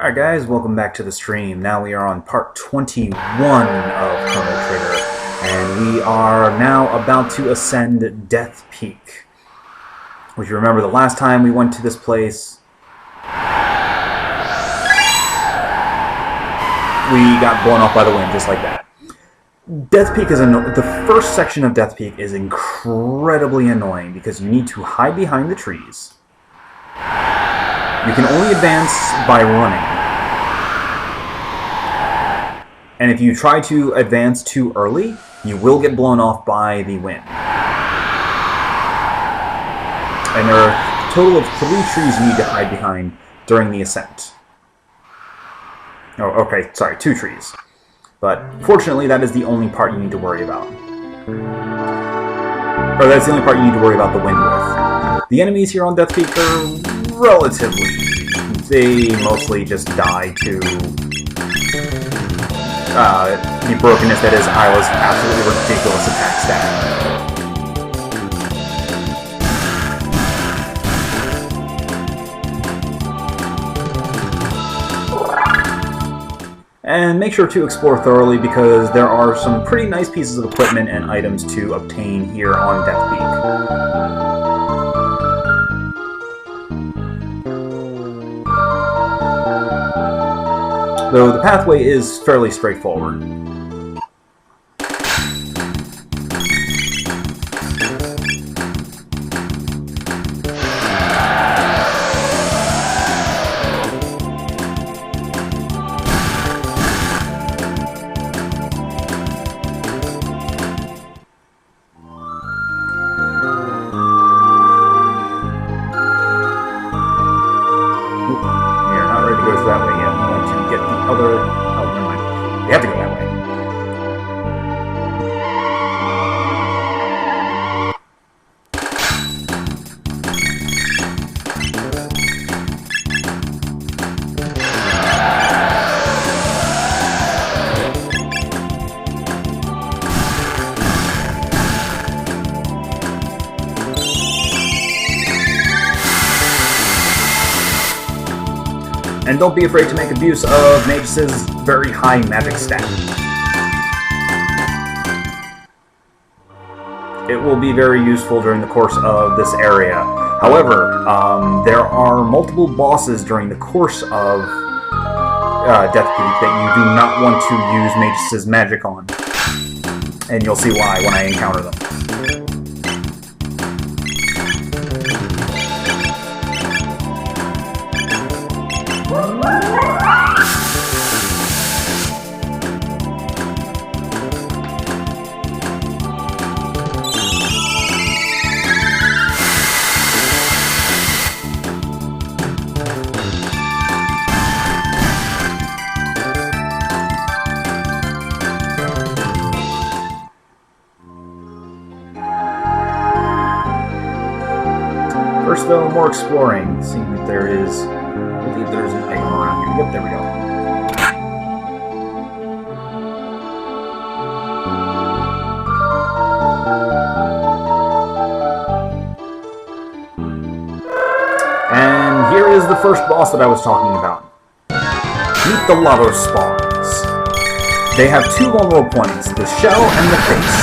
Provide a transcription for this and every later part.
Alright guys, welcome back to the stream. Now we are on part 21 of Chrono Trigger, and we are now about to ascend Death Peak. Which you remember the last time we went to this place, we got blown off by the wind, just like that. Death Peak is the first section of Death Peak is incredibly annoying because you need to hide behind the trees. You can only advance by running. And if you try to advance too early, you will get blown off by the wind. And there are a total of 3 trees you need to hide behind during the ascent. Oh, okay, sorry, 2 trees. But fortunately, that is the only part you need to worry about. Or that's the only part you need to worry about the wind with. The enemies here on Death Peak are relatively easy. They mostly just die to the brokenness that is Isla's absolutely ridiculous attack stat. And make sure to explore thoroughly because there are some pretty nice pieces of equipment and items to obtain here on Death Peak. Though the pathway is fairly straightforward. We have to go that way. And don't be afraid to make abuse of Magus' very high magic stat. It will be very useful during the course of this area. However, there are multiple bosses during the course of Death Peak that you do not want to use Magus' magic on. And you'll see why when I encounter them. First, though, more exploring, seeing that there is, I believe there's an item around here. Yep, there we go. And here is the first boss that I was talking about. Meet the lava spawns. They have 2 vulnerable points, the shell and the face.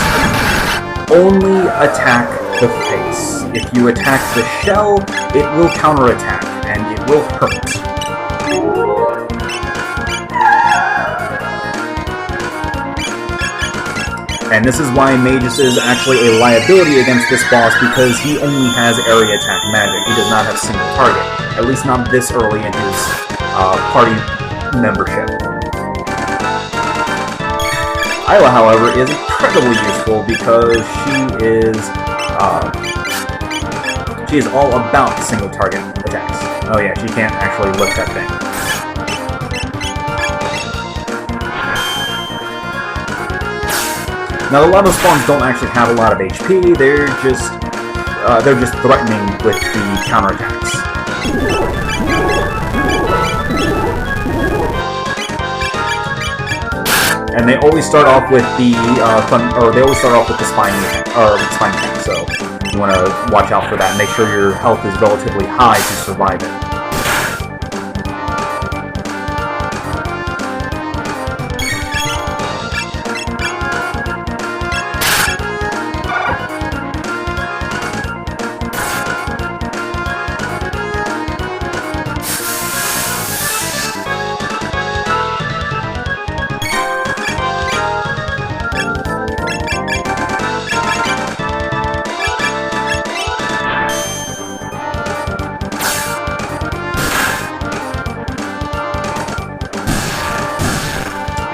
Only attack the face. If you attack the shell, it will counterattack, and it will hurt. And this is why Magus is actually a liability against this boss, because he only has area attack magic. He does not have single target, at least not this early in his party membership. Isla, however, is incredibly useful because she is all about single target attacks. Oh yeah, she can't actually lift that thing. Now the lava spawns don't actually have a lot of HP. They're just threatening with the counterattacks. And they always start off with the spine attack, so you want to watch out for that and make sure your health is relatively high to survive it.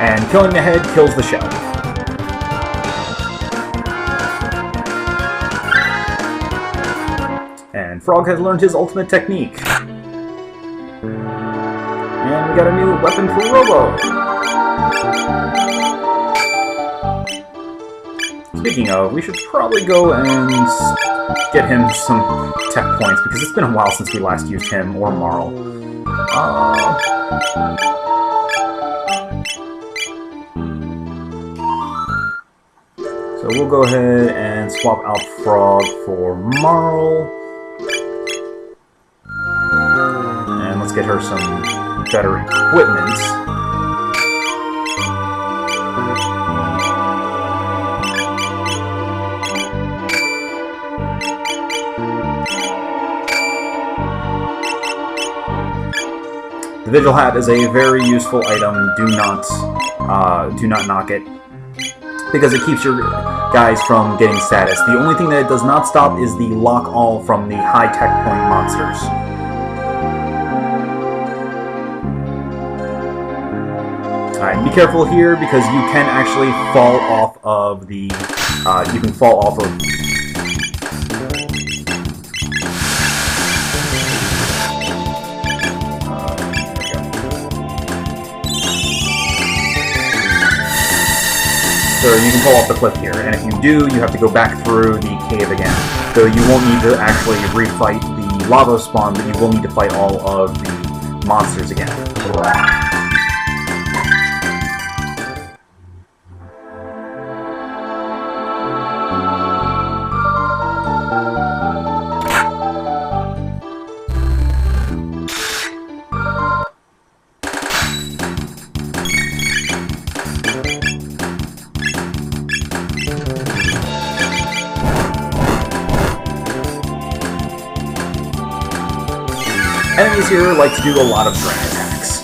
And killing the head kills the shell. And Frog has learned his ultimate technique. And we got a new weapon for Robo. Speaking of, we should probably go and get him some tech points, because it's been a while since we last used him or Marl. So we'll go ahead and swap out Frog for Marl. And let's get her some better equipment. The Vigil Hat is a very useful item. Do not knock it, because it keeps your guys from getting status. The only thing that it does not stop is the lock all from the high tech point monsters. Alright, be careful here, because you can actually fall off of the... you can fall off of... So you can fall off the cliff here, and if you do, you have to go back through the cave again. So you won't need to actually refight the lava spawn, but you will need to fight all of the monsters again. Enemies here like to do a lot of dragon attacks.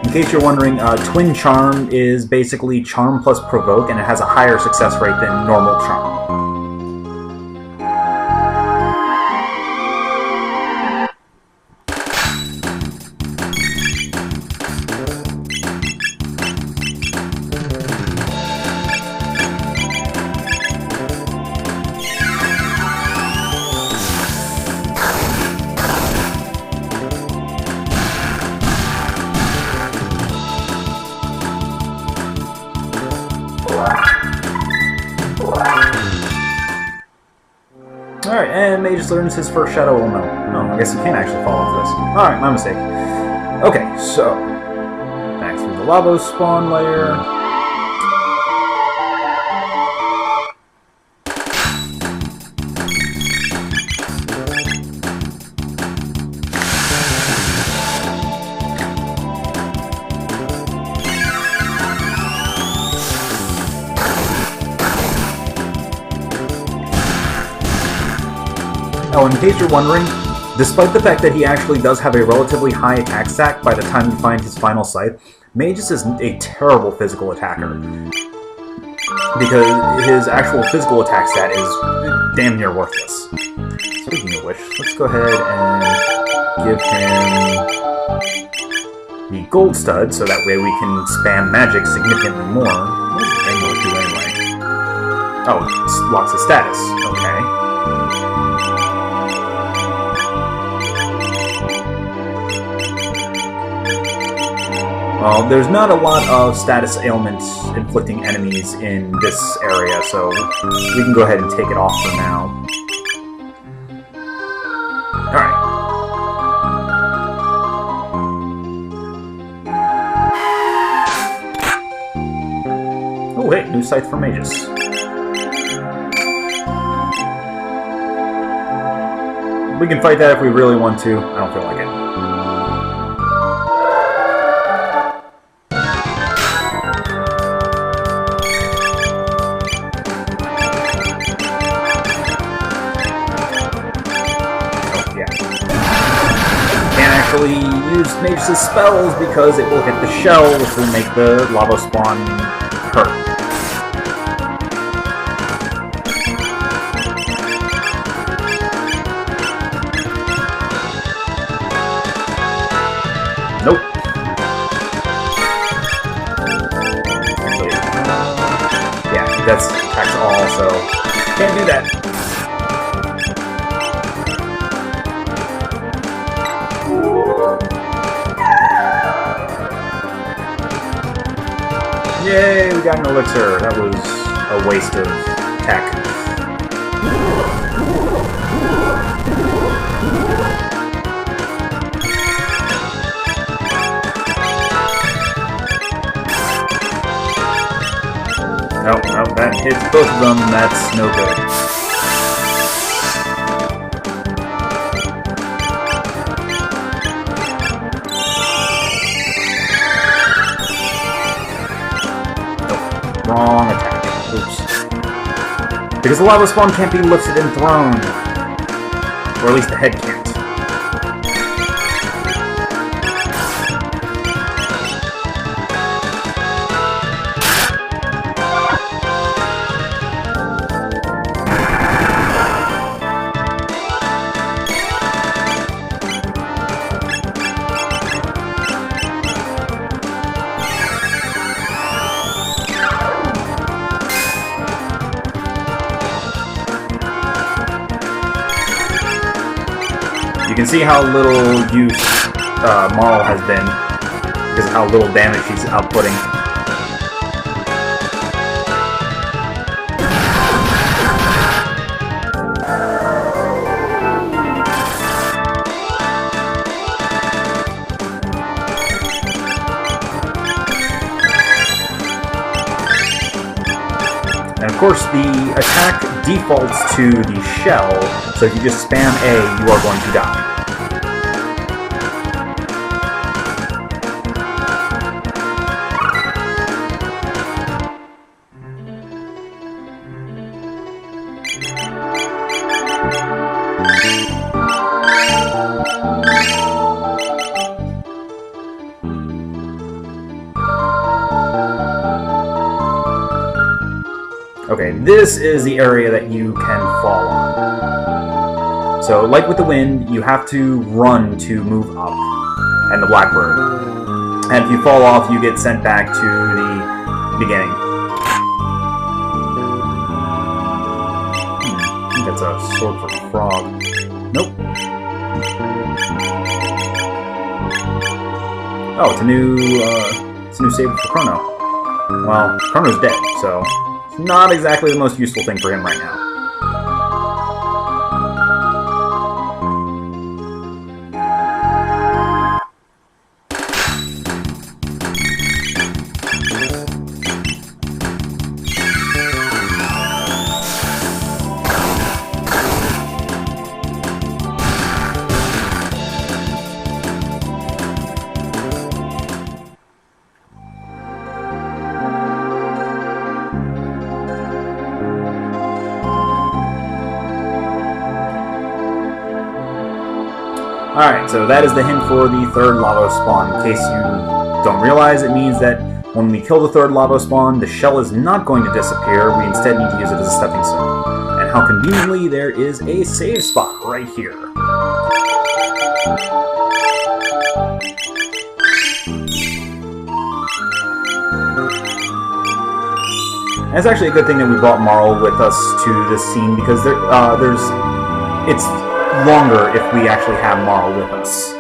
In case you're wondering, Twin Charm is basically Charm plus Provoke, and it has a higher success rate than normal Charm. Alright, and Mage learns his first Shadow Elemental. Oh, I guess he can't actually fall off this. Alright, my mistake. Okay, so back through the lava spawn layer. Oh, in case you're wondering, despite the fact that he actually does have a relatively high attack stack by the time you find his final scythe, Magus is a terrible physical attacker. Because his actual physical attack stat is damn near worthless. Speaking of which, let's go ahead and give him the gold stud, so that way we can spam magic significantly more. What does the amulet do anyway? Oh, it locks his status. Okay. Well, there's not a lot of status ailments inflicting enemies in this area, so we can go ahead and take it off for now. Alright. Oh wait, new scythe for mages. We can fight that if we really want to. I don't feel like it. Use Mage's spells because it will hit the shell, which will make the lava spawn hurt. Nope. Actually, yeah, that's attacks all, so can't do that. Yay, we got an elixir. That was a waste of tech. Oh, that hits both of them. That's no good. Wrong attack. Oops. Because the lava spawn can't be lifted and thrown. Or at least the head can't. You can see how little use Marl has been, because of how little damage he's outputting. And of course, the attack defaults to the shell, so if you just spam A, you are going to die. Okay, this is the area that you can fall on. So, like with the wind, you have to run to move up, and the blackbird. And if you fall off, you get sent back to the beginning. I think that's a sword for frog. Nope. Oh, it's a new saber for Chrono. Well, Chrono's dead, so it's not exactly the most useful thing for him right now. Alright, so that is the hint for the third lava spawn. In case you don't realize, it means that when we kill the third lava spawn, the shell is not going to disappear. We instead need to use it as a stepping stone. And how conveniently, there is a save spot right here. And it's actually a good thing that we brought Marl with us to this scene, because it's longer if we actually have Marl with us.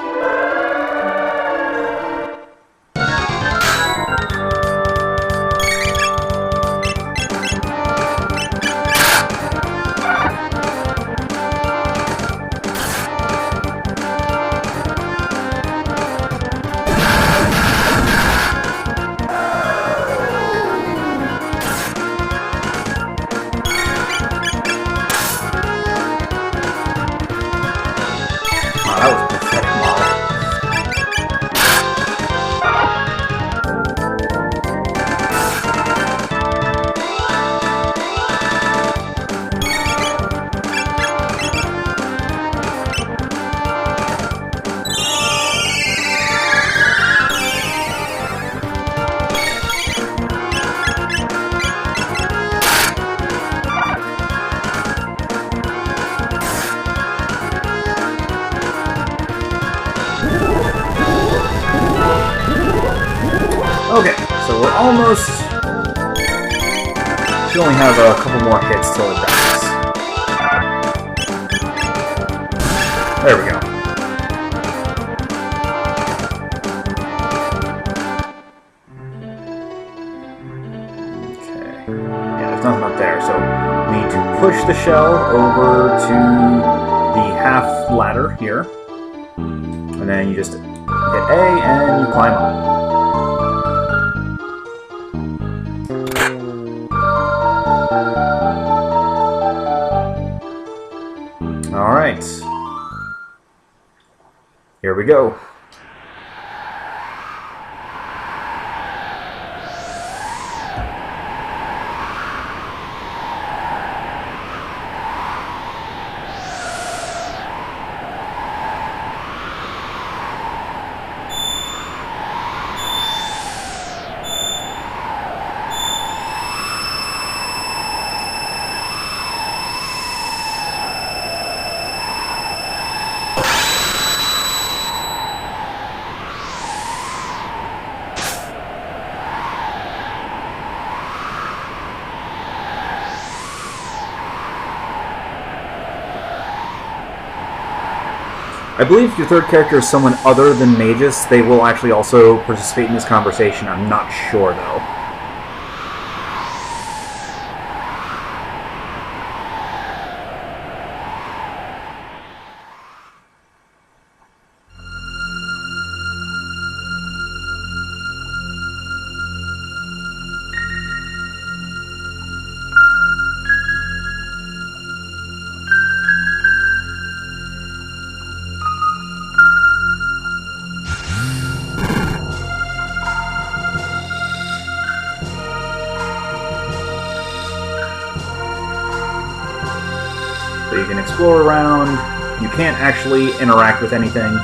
Okay, so we're almost... We only have a couple more hits till it dies. There we go. Okay. Yeah, there's nothing up there, so we need to push the shell over to the half ladder here. And then you just hit A and you climb up. Alright. Here we go. I believe if your third character is someone other than Magus, they will actually also participate in this conversation. I'm not sure, though. So you can explore around. You can't actually interact with anything.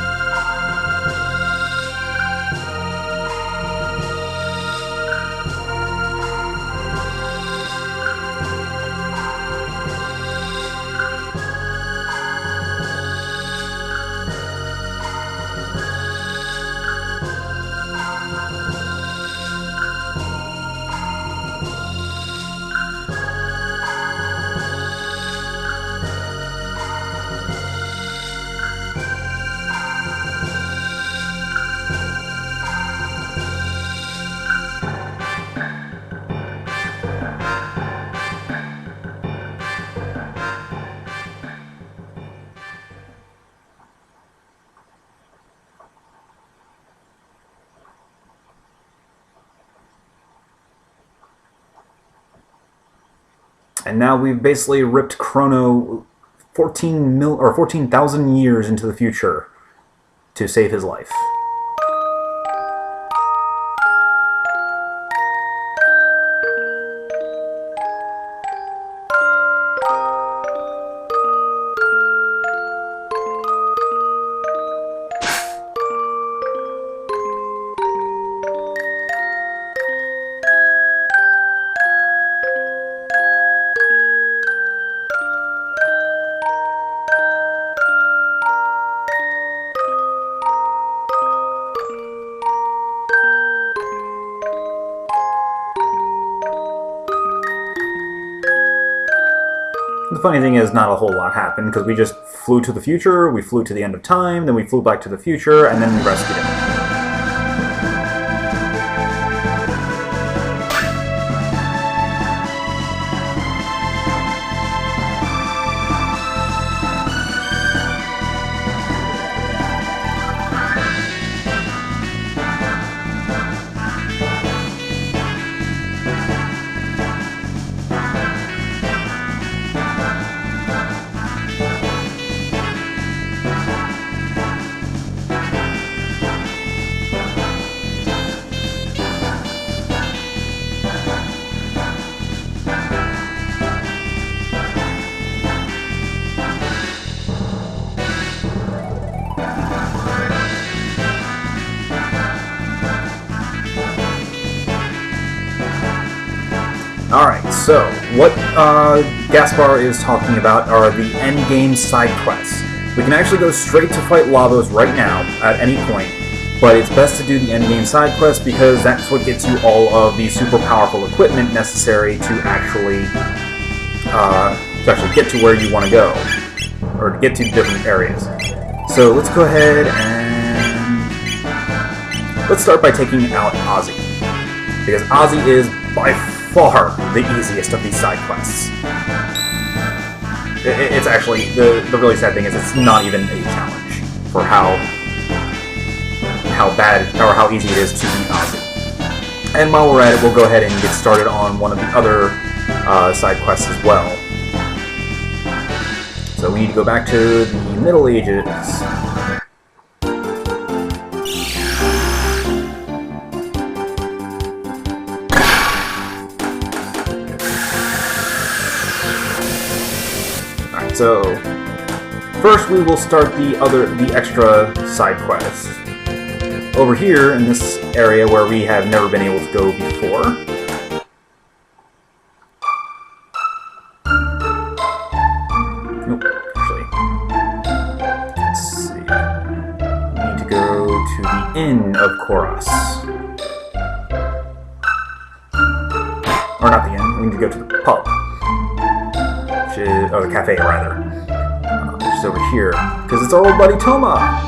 And now we've basically ripped Chrono 14,000 years into the future to save his life. The funny thing is, not a whole lot happened, because we just flew to the future, we flew to the end of time, then we flew back to the future, and then we rescued him. Alright, so what Gaspar is talking about are the endgame side quests. We can actually go straight to fight Lavos right now, at any point, But it's best to do the endgame side quest because that's what gets you all of the super powerful equipment necessary to actually get to where you want to go, or to get to different areas. So let's go ahead and let's start by taking out Ozzy, because Ozzy is by far the easiest of these side quests. It's actually, the really sad thing is it's not even a challenge for how bad or how easy it is to beat Ozzy. And while we're at it, we'll go ahead and get started on one of the other side quests as well. So we need to go back to the Middle Ages. Alright, so first we will start the extra side quest. Over here in this area where we have never been able to go before. Nope, actually. Let's see. We need to go to the Inn of Koros. Or not the inn, we need to go to the pub. Which is, oh, the cafe rather. Which is over here. Because it's our old buddy Toma!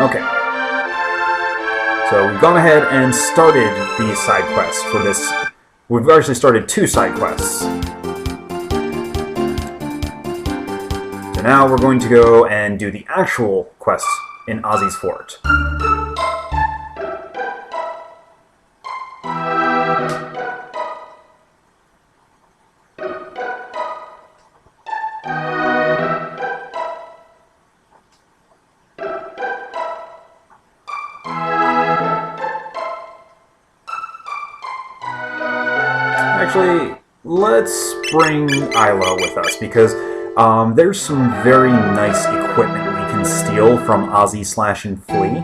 Okay, so we've gone ahead and started the side quests for this. We've actually started 2 side quests. So now we're going to go and do the actual quest in Ozzy's Fort. Actually, let's bring Isla with us, because there's some very nice equipment we can steal from Ozzy Slash and Flea.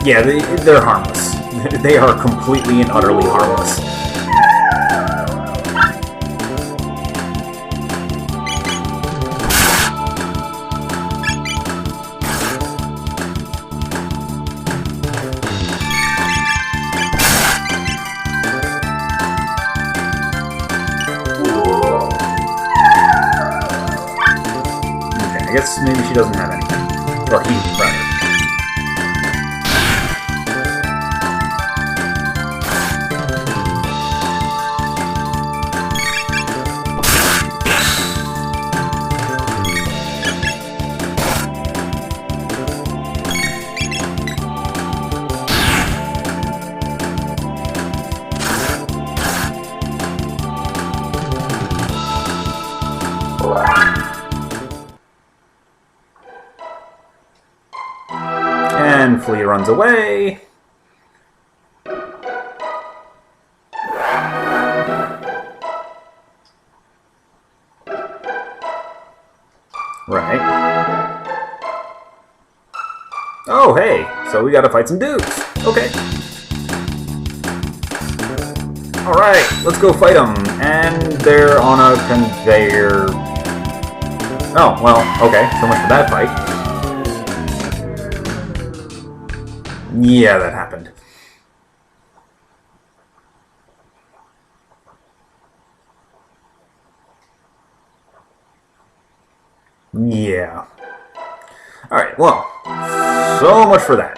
Yeah, they're harmless. They are completely and utterly harmless. Okay, I guess maybe she doesn't have anything. Or he, rather. And Flea runs away. Right. Oh, hey! So we gotta fight some dudes. Okay. Alright, let's go fight them. And they're on a conveyor. Oh, well, okay. So much for that fight. Yeah, that happened. Yeah. Alright, well, so much for that.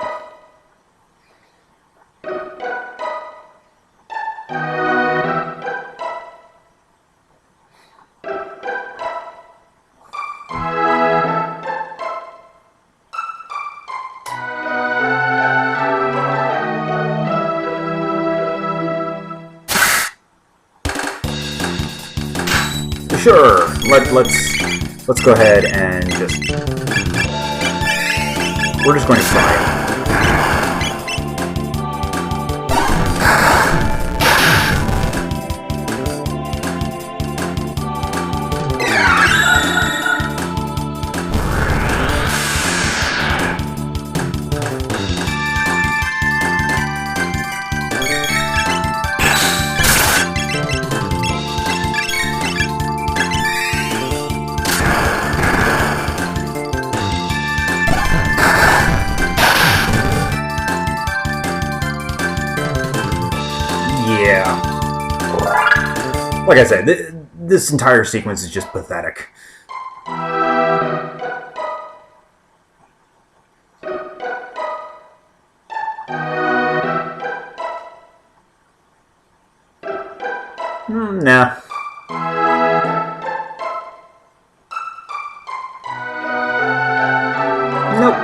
Sure. Let's go ahead and just... We're just going to try it. Yeah. Like I said, this entire sequence is just pathetic. Nah. Nope.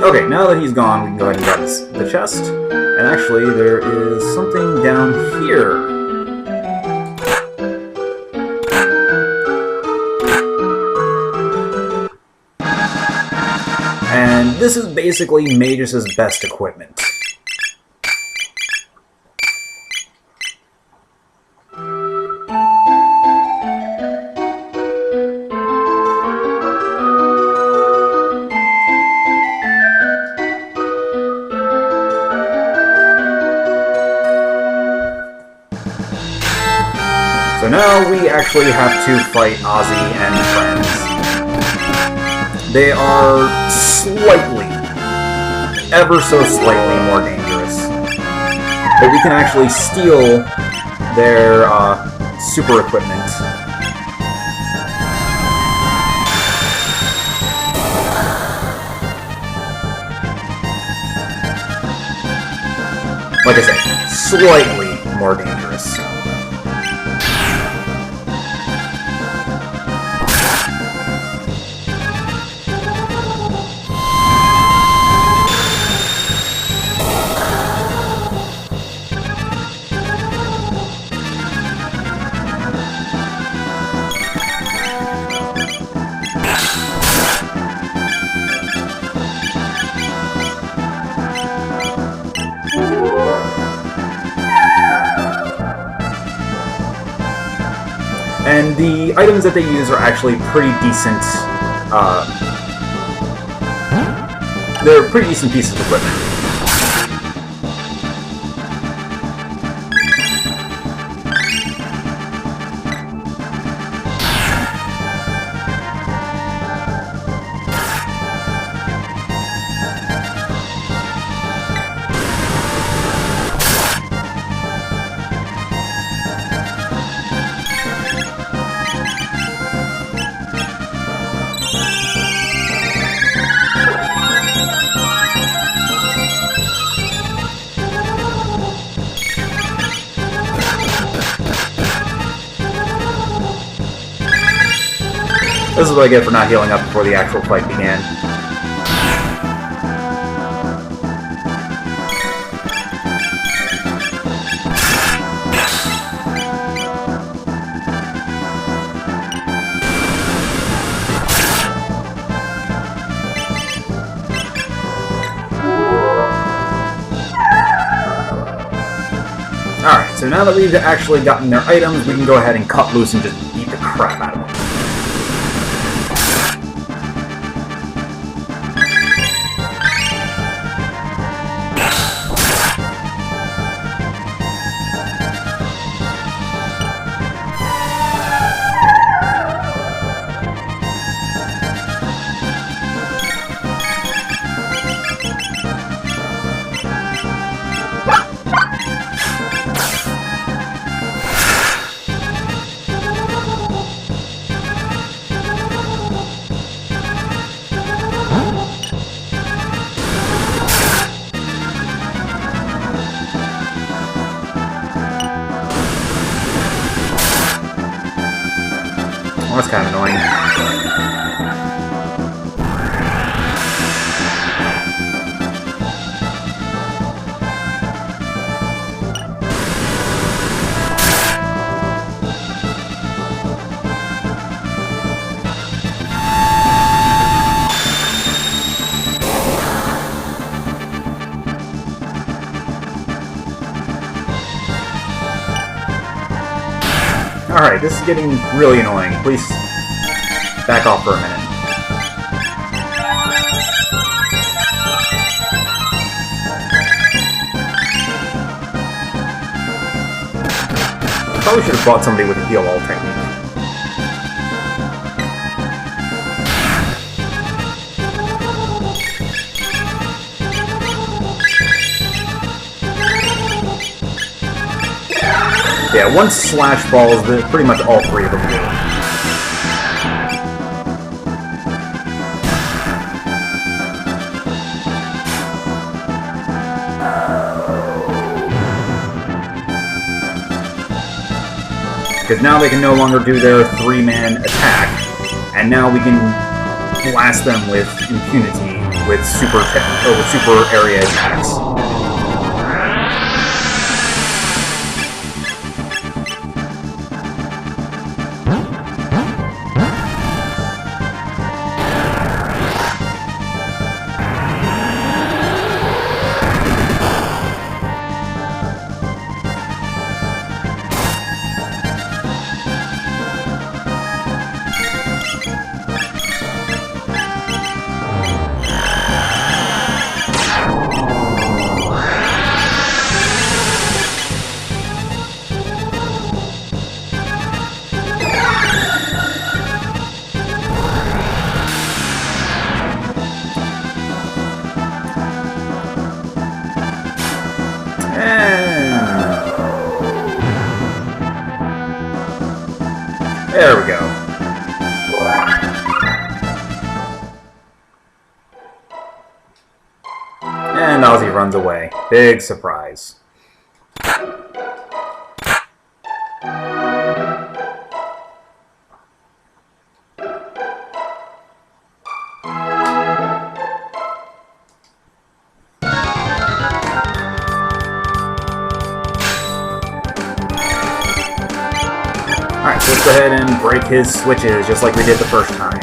Okay, now that he's gone, we can go ahead and grab the chest. And actually, there is something down here. And this is basically Magus' best equipment. So now we actually have to fight Ozzy and friends. They are slightly, ever so slightly more dangerous. But we can actually steal their super equipment. Like I said, slightly more dangerous. And the items that they use are actually pretty decent. They're pretty decent pieces of equipment. This is what I get for not healing up before the actual fight began. Alright, so now that we've actually gotten their items, we can go ahead and cut loose and just beat the crap out of them. kind of annoying. Alright, this is getting really annoying. Please back off for a minute. Probably should have bought somebody with a heal all technique. Yeah, once Slash falls, pretty much all three of them do. Because now they can no longer do their three-man attack, and now we can blast them with impunity with super area attacks. There we go. And Ozzy runs away. Big surprise. Alright, so let's go ahead and break his switches, just like we did the first time.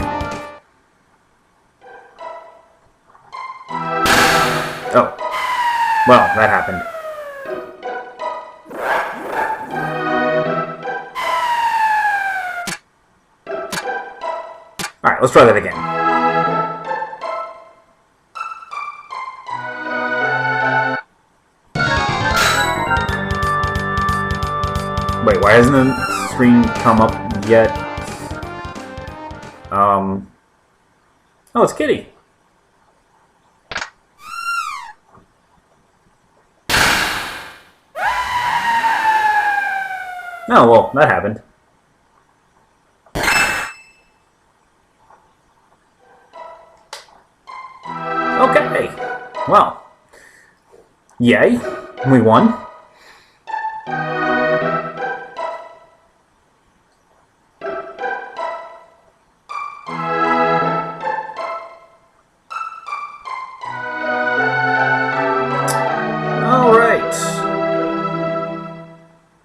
Oh. Well, that happened. Alright, let's try that again. Wait, why hasn't the screen come up yet? Oh, it's Kitty. Oh, well, that happened. Okay. Well. Yay. We won.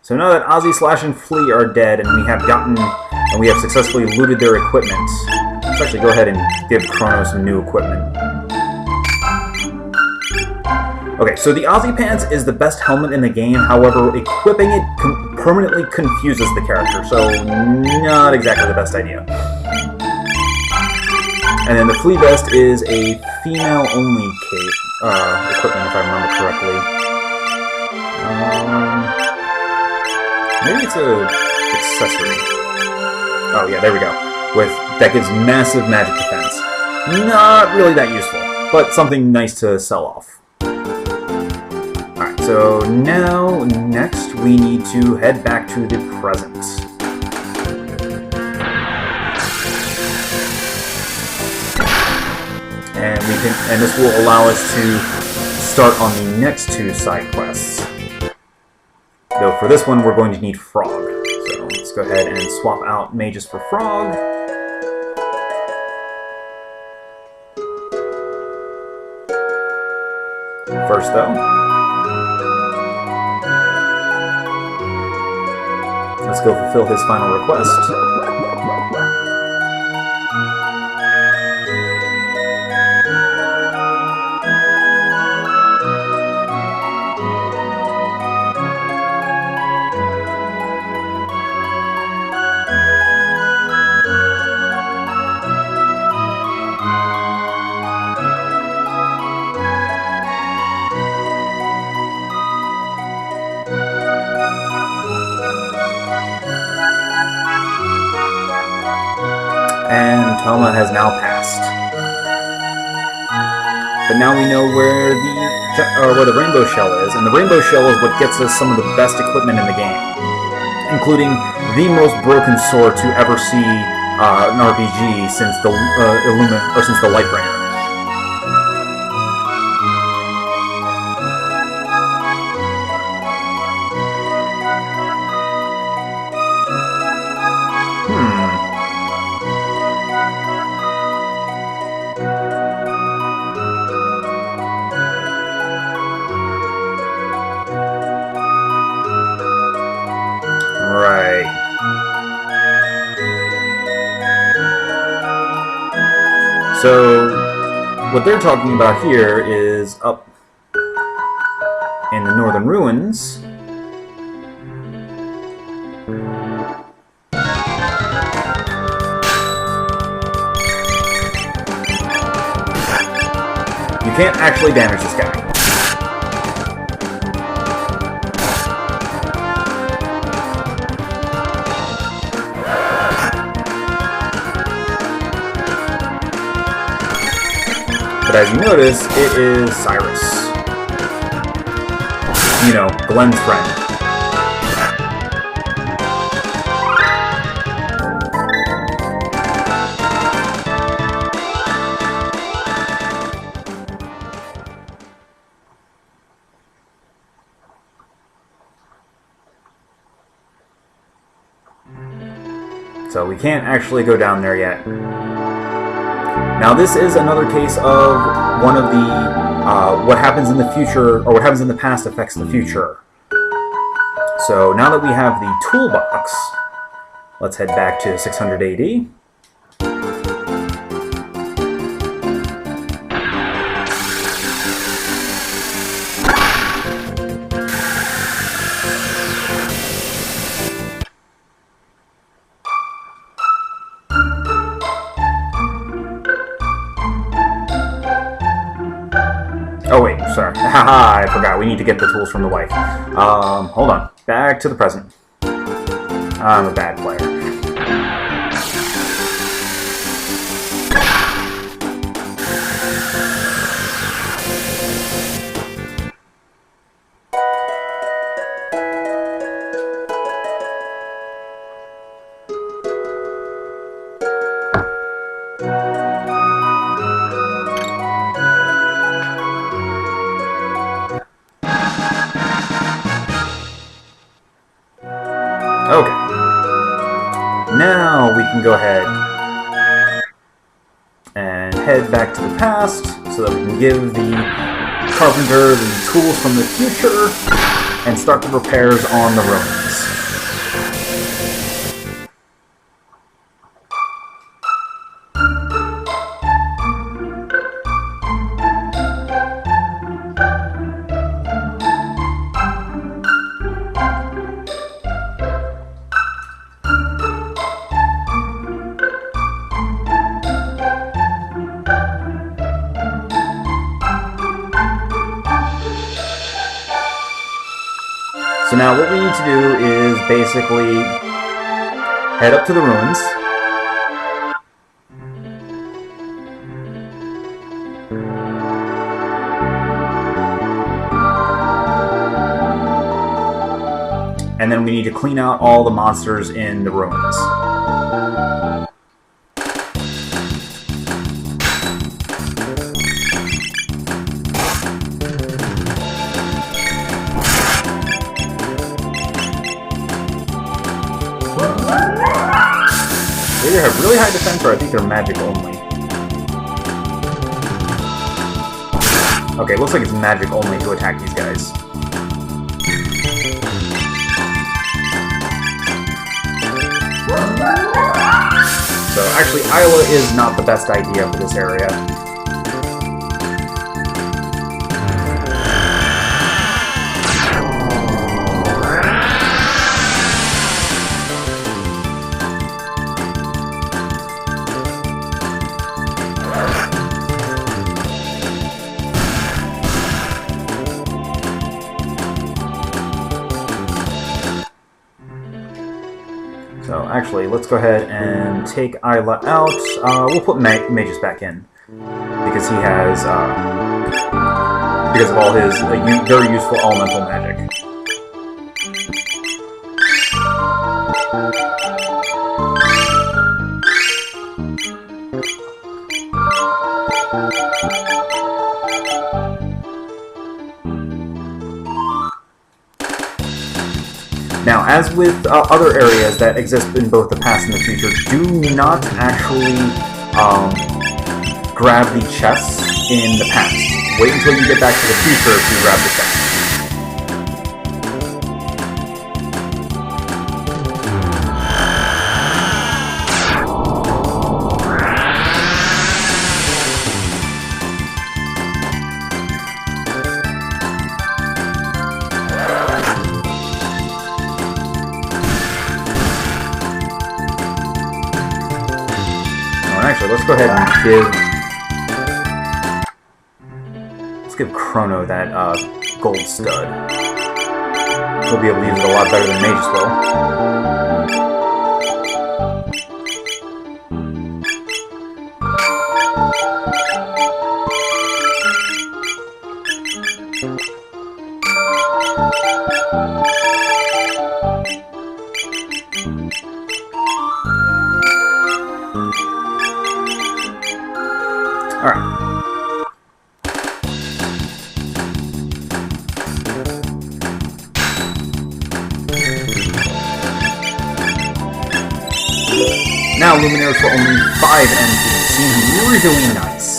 So now that Ozzy, Slash, and Flea are dead, and we have successfully looted their equipment, let's actually go ahead and give Chrono some new equipment. Okay, so the Ozzy Pants is the best helmet in the game, however, equipping it permanently confuses the character, so not exactly the best idea. And then the Flea Vest is a female-only equipment, if I remember correctly. Maybe it's a accessory. Oh yeah, there we go. That gives massive magic defense. Not really that useful, but something nice to sell off. Alright, so now, next, we need to head back to the present. And this will allow us to start on the next two side quests. Though for this one, we're going to need Frog. So let's Let's go ahead and swap out mages for frog. First, though, let's go fulfill his final request. And Toma has now passed. But now we know where the rainbow shell is, and the rainbow shell is what gets us some of the best equipment in the game, including the most broken sword to ever see an RPG since the since the Lightbringer. Right. So, what they're talking about here is up in the northern ruins. You can't actually damage this guy. But as you notice, it is Cyrus. You know, Glenn's friend. So we can't actually go down there yet. Now this is another case of one of the what happens in the future, or what happens in the past affects the future. So now that we have the toolbox, let's head back to 600 AD. Oh wait, sorry. Haha, I forgot. We need to get the tools from the wife. Hold on. Back to the present. I'm a bad player. Okay. Now we can go ahead and head back to the past so that we can give the carpenter the tools from the future and start the repairs on the ruins. So now what we need to do is basically head up to the ruins. And then we need to clean out all the monsters in the ruins. either have really high defense or I think they're magic only. Okay, looks like it's magic only to attack these guys. So actually, Isla is not the best idea for this area. So actually, let's go ahead and take Isla out. We'll put Magus back in because he has, because of all his very useful elemental magic. Now, as with other areas that exist in both the past and the future, do not actually grab the chests in the past. Wait until you get back to the future to grab the chests. Actually, let's go ahead and give Chrono that gold stud. He'll be able to use it a lot better than Magus will. Alright. Now Luminaries for only 5 MP seems really nice.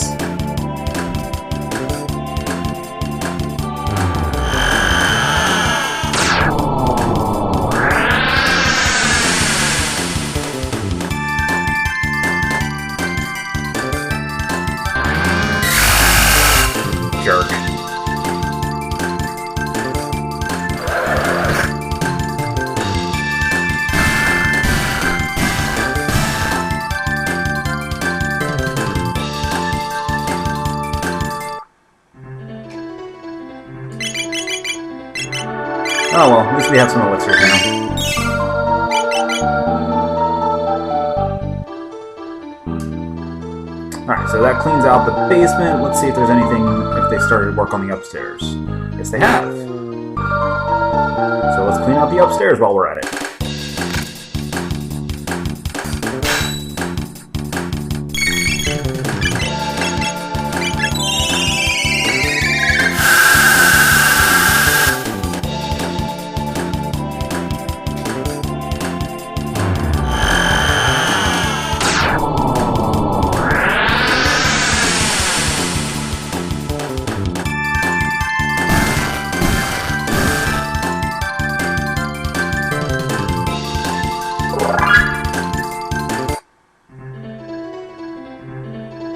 Jerk. Oh well, at least we have some elixirs now. Alright, so that cleans out the basement. Let's see if there's anything, if they started work on the upstairs. Yes, they have. So let's clean out the upstairs while we're at it.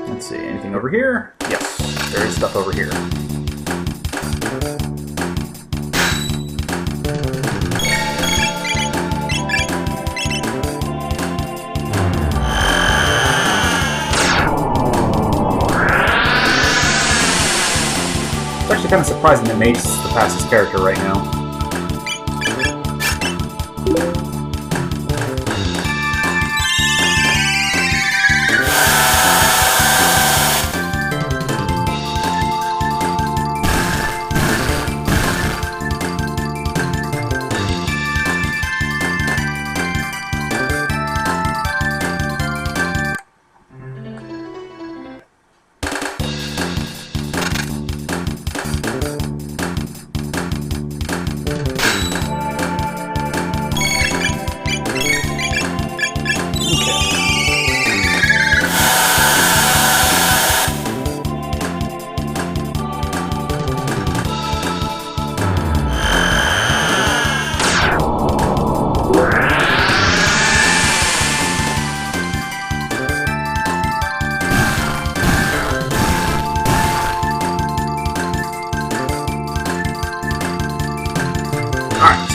Let's see, anything over here? Yes, there is stuff over here. It's actually kind of surprising that Magus is the fastest character right now.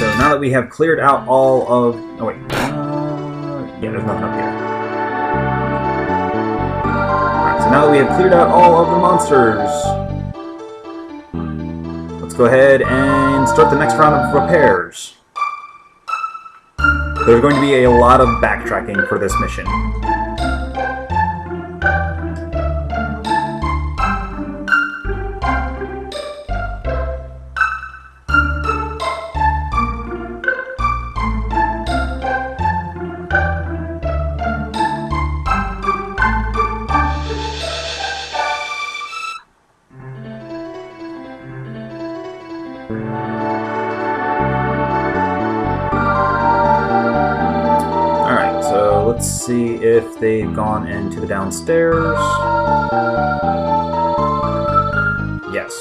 so now that we have cleared out all of... Oh, wait. Yeah, there's nothing up here. Alright, so now that we have cleared out all of the monsters, let's go ahead and start the next round of repairs. There's going to be a lot of backtracking for this mission. Let's see if they've gone into the downstairs. Yes.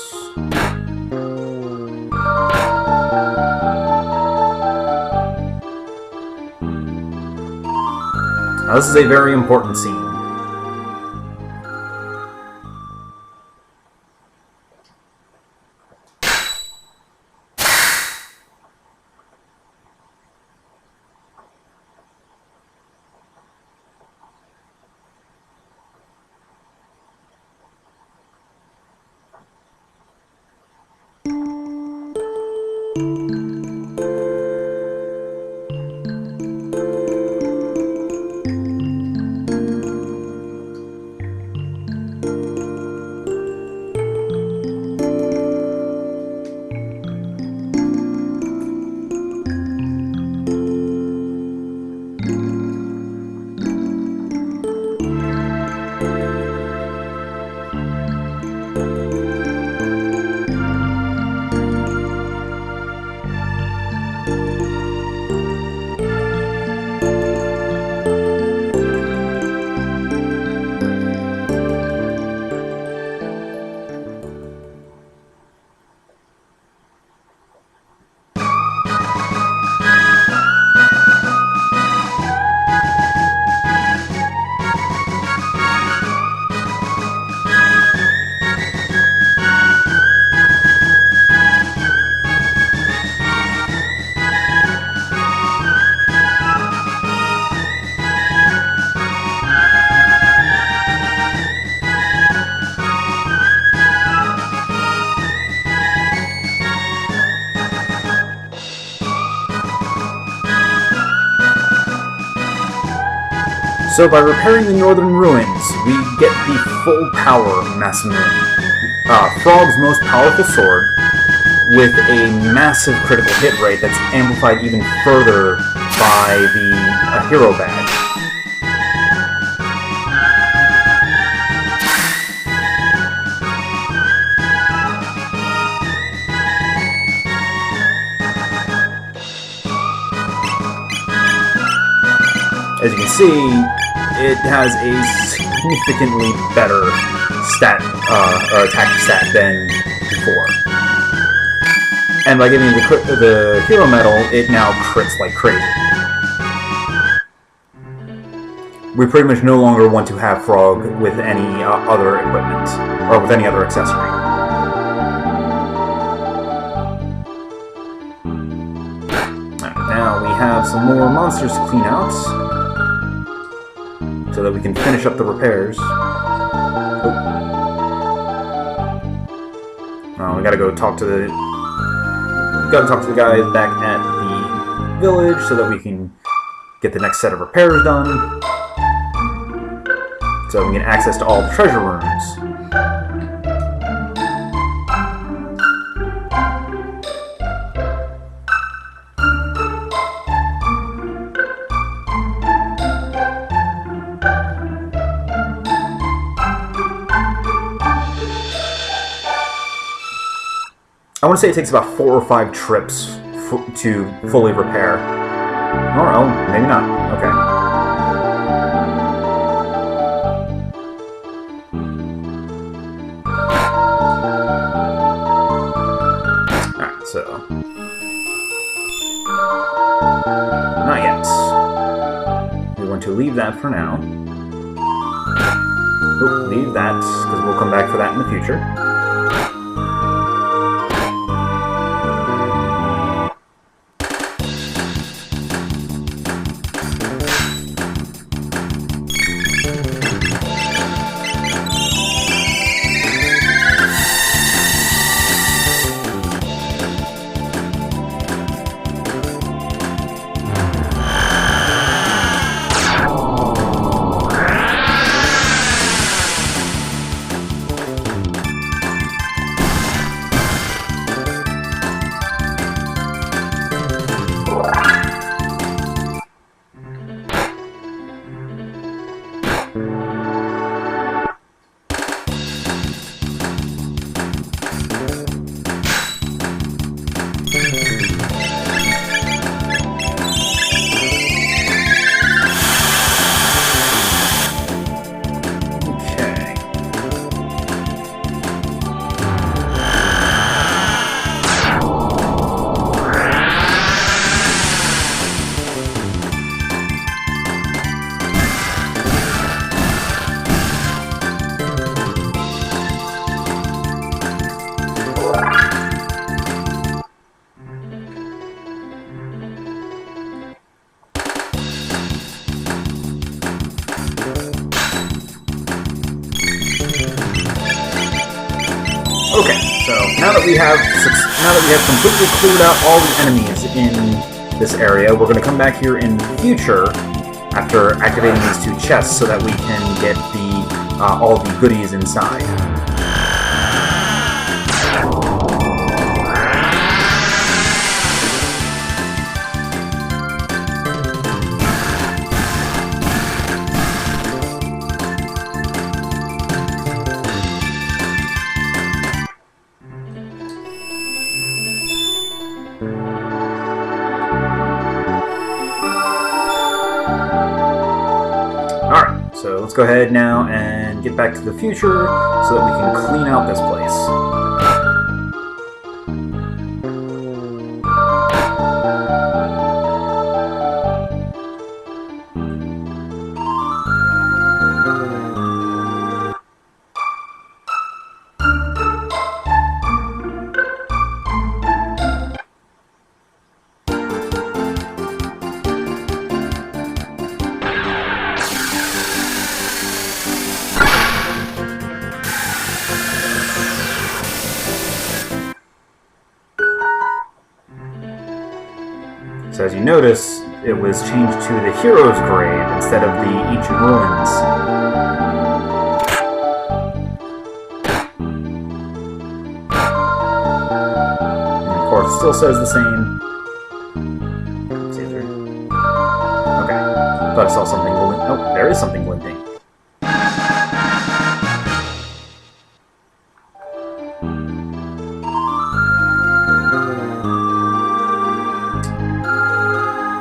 Now, this is a very important scene. So by repairing the northern ruins, we get the full power Masamune, Frog's most powerful sword, with a massive critical hit rate that's amplified even further by the hero badge. As you can see, it has a significantly better attack stat than before. And by giving the hero medal, it now crits like crazy. We pretty much no longer want to have Frog with any other equipment, or with any other accessory. Now we have some more monsters to clean out, so that we can finish up the repairs. We gotta go talk to the... guys back at the village so that we can get the next set of repairs done. So we can access to all the treasure rooms. I want to say it takes about 4 or 5 trips to fully repair. Or, oh, maybe not. Okay. Alright, so... not yet. We want to leave that for now. Oop, leave that, because we'll come back for that in the future. Okay, so now that we have completely cleared out all the enemies in this area, we're going to come back here in the future after activating these 2 chests so that we can get the all the goodies inside. Alright, so let's go ahead now and get back to the future so that we can clean out this place. So as you notice, it was changed to the Hero's Grave instead of the Ancient Ruins. And of course, it still says the same. See, there. Okay. Thought I saw something glinting. Oh, there is something glinting.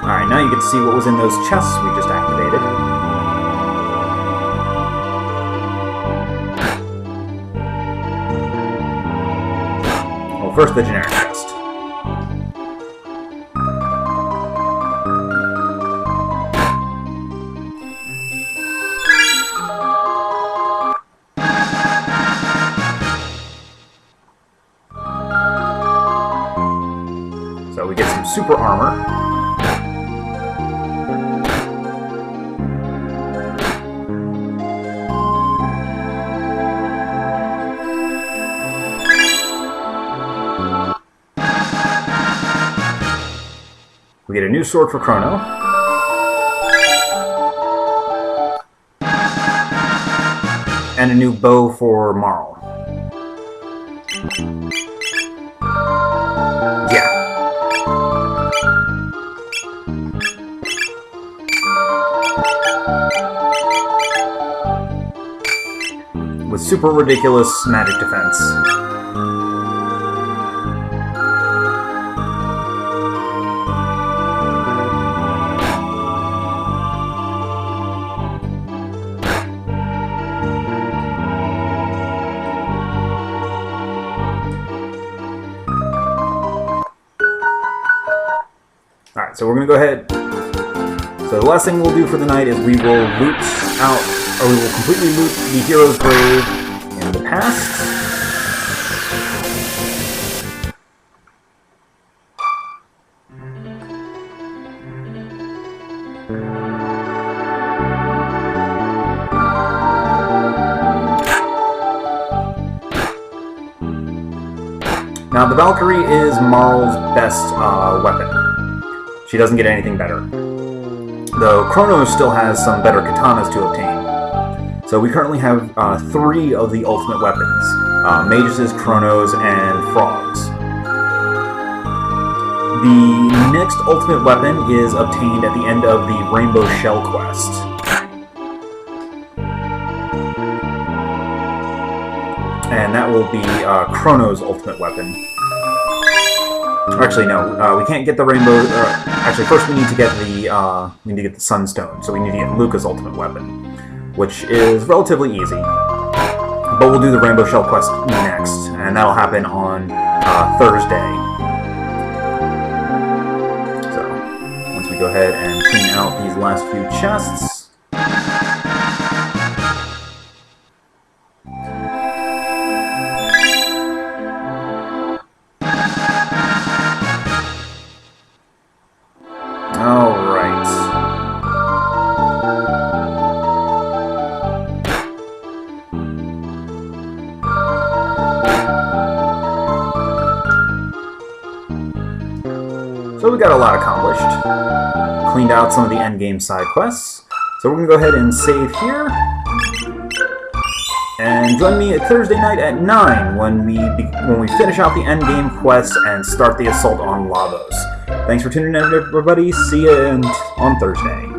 Alright, now you get to see what was in those chests we just activated. Well, first the generic chest. So we get some super armor. We get a new sword for Chrono. And a new bow for Marl. Yeah. With super ridiculous magic defense. Alright, so we're going to go ahead. So the last thing we'll do for the night is we will loot out, or we will completely loot the Hero's Grave in the past. Now the Valkyrie is Marl's best weapon. She doesn't get anything better. Though Chrono still has some better katanas to obtain. So we currently have 3 of the ultimate weapons. Maguses, Chronos, and Frogs. The next ultimate weapon is obtained at the end of the Rainbow Shell quest. And that will be Chrono's ultimate weapon. Actually, no. We can't get the rainbow. Actually, first we need to get the Sunstone. So we need to get Luca's ultimate weapon, which is relatively easy. But we'll do the Rainbow Shell quest next, and that'll happen on Thursday. So once we go ahead and clean out these last few chests. got a lot accomplished. Cleaned out some of the endgame side quests. So we're going to go ahead and save here. And join me at Thursday night at 9 when we finish out the endgame quests and start the assault on Lavos. Thanks for tuning in, everybody. See you on Thursday.